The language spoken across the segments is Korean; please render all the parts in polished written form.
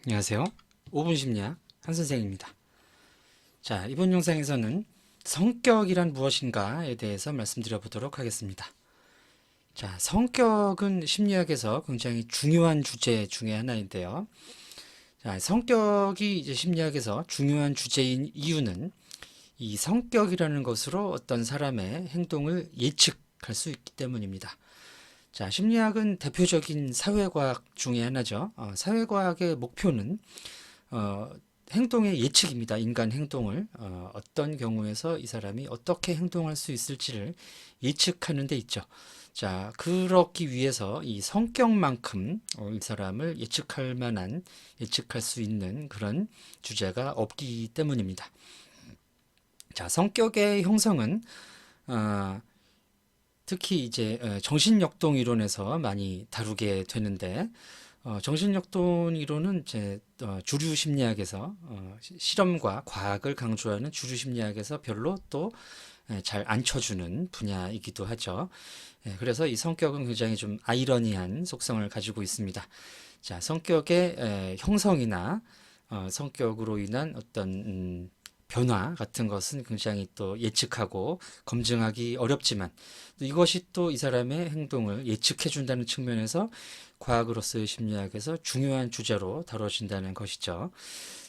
안녕하세요. 5분 심리학 한선생입니다. 자, 이번 영상에서는 성격이란 무엇인가에 대해서 말씀드려 보도록 하겠습니다. 자, 성격은 심리학에서 굉장히 중요한 주제 중에 하나인데요. 자, 성격이 이제 심리학에서 중요한 주제인 이유는 이 성격이라는 것으로 어떤 사람의 행동을 예측할 수 있기 때문입니다. 자, 심리학은 대표적인 사회과학 중에 하나죠. 사회과학의 목표는 어, 행동의 예측입니다. 인간 행동을 어떤 경우에서 이 사람이 어떻게 행동할 수 있을지를 예측하는 데 있죠. 자, 그렇기 위해서 이 성격만큼 이 사람을 예측할 만한, 예측할 수 있는 그런 주제가 없기 때문입니다. 자, 성격의 형성은 어, 특히 이제 정신역동 이론에서 많이 다루게 되는데 정신역동 이론은 이제 주류 심리학에서 실험과 과학을 강조하는 주류 심리학에서 별로 또 잘 안 쳐주는 분야이기도 하죠. 그래서 이 성격은 굉장히 좀 아이러니한 속성을 가지고 있습니다. 자, 성격의 형성이나 성격으로 인한 어떤 변화 같은 것은 굉장히 또 예측하고 검증하기 어렵지만 또 이것이 또 이 사람의 행동을 예측해 준다는 측면에서 과학으로서의 심리학에서 중요한 주제로 다뤄진다는 것이죠.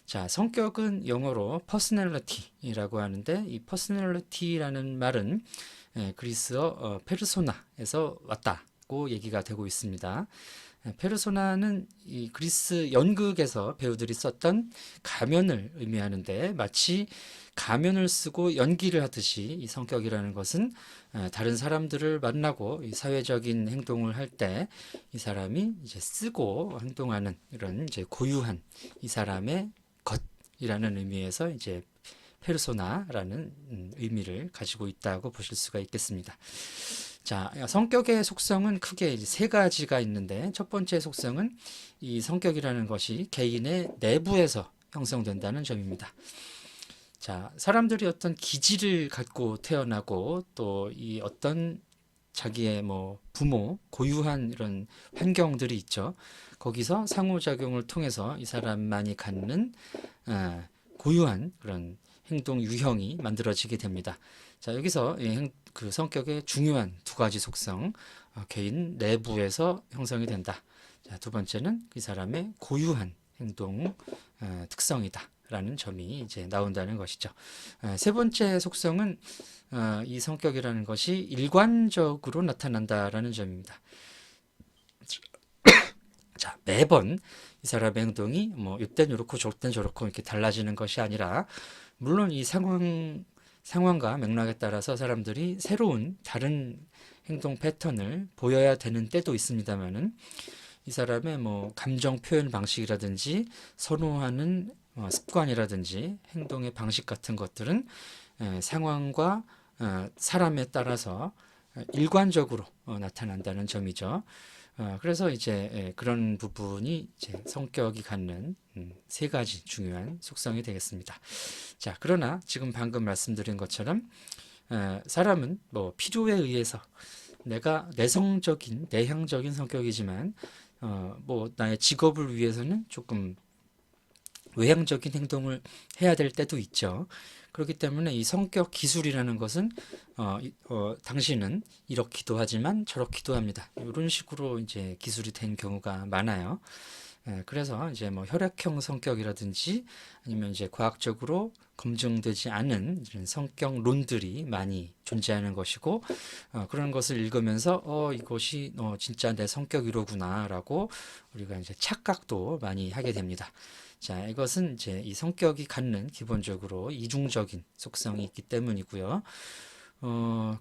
자, 성격은 영어로 personality라고 하는데 이 personality라는 말은 그리스어 페르소나에서 왔다고 얘기가 되고 있습니다. 페르소나는 이 그리스 연극에서 배우들이 썼던 가면을 의미하는데 마치 가면을 쓰고 연기를 하듯이 이 성격이라는 것은 다른 사람들을 만나고 이 사회적인 행동을 할 때 이 사람이 이제 쓰고 행동하는 이런 이제 고유한 이 사람의 것이라는 의미에서 이제 페르소나라는 의미를 가지고 있다고 보실 수가 있겠습니다. 자, 성격의 속성은 크게 이제 세 가지가 있는데 첫 번째 속성은 이 성격이라는 것이 개인의 내부에서 형성된다는 점입니다. 자, 사람들이 어떤 기질을 갖고 태어나고 또 이 어떤 자기의 뭐 부모, 고유한 이런 환경들이 있죠. 거기서 상호작용을 통해서 이 사람만이 갖는 고유한 그런 행동 유형이 만들어지게 됩니다. 자, 여기서 그 성격의 중요한 두 가지 속성, 개인 내부에서 형성이 된다. 자, 두 번째는 이 사람의 고유한 행동 특성이다. 라는 점이 이제 나온다는 것이죠. 세 번째 속성은 이 성격이라는 것이 일관적으로 나타난다라는 점입니다. 자, 매번 이 사람의 행동이 뭐 이땐 이렇고 저땐 저렇고 이렇게 달라지는 것이 아니라 물론 이 상황과 맥락에 따라서 사람들이 새로운 다른 행동 패턴을 보여야 되는 때도 있습니다만은 이 사람의 뭐 감정 표현 방식이라든지 선호하는 습관이라든지 행동의 방식 같은 것들은 상황과 사람에 따라서 일관적으로 나타난다는 점이죠. 그래서 이제 그런 부분이 이제 성격이 갖는 세 가지 중요한 속성이 되겠습니다. 자, 그러나 지금 방금 말씀드린 것처럼 사람은 뭐 필요에 의해서 내가 내성적인, 내향적인 성격이지만 뭐 나의 직업을 위해서는 조금 외향적인 행동을 해야 될 때도 있죠. 그렇기 때문에 이 성격 기술이라는 것은 당신은 이렇기도 하지만 저렇기도 합니다. 이런 식으로 이제 기술이 된 경우가 많아요. 그래서 이제 뭐 혈액형 성격이라든지 아니면 이제 과학적으로 검증되지 않은 이런 성격론들이 많이 존재하는 것이고 그런 것을 읽으면서 이것이 진짜 내 성격 이로구나라고 우리가 이제 착각도 많이 하게 됩니다. 자, 이것은 이제 이 성격이 갖는 기본적으로 이중적인 속성이 있기 때문이고요.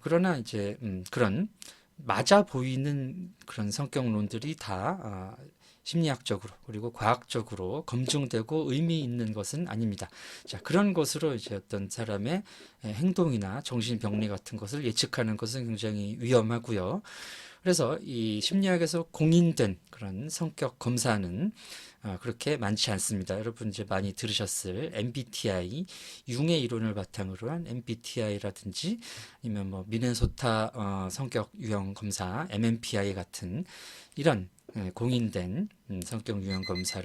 그러나 이제 그런 맞아 보이는 그런 성격론들이 다 심리학적으로 그리고 과학적으로 검증되고 의미 있는 것은 아닙니다. 자, 그런 것으로 이제 어떤 사람의 행동이나 정신병리 같은 것을 예측하는 것은 굉장히 위험하고요. 그래서 이 심리학에서 공인된 그런 성격 검사는 그렇게 많지 않습니다. 여러분 이제 많이 들으셨을 MBTI, 융의 이론을 바탕으로 한 MBTI라든지 아니면 뭐 미네소타 성격 유형 검사 MMPI 같은 이런 공인된 성격 유형 검사를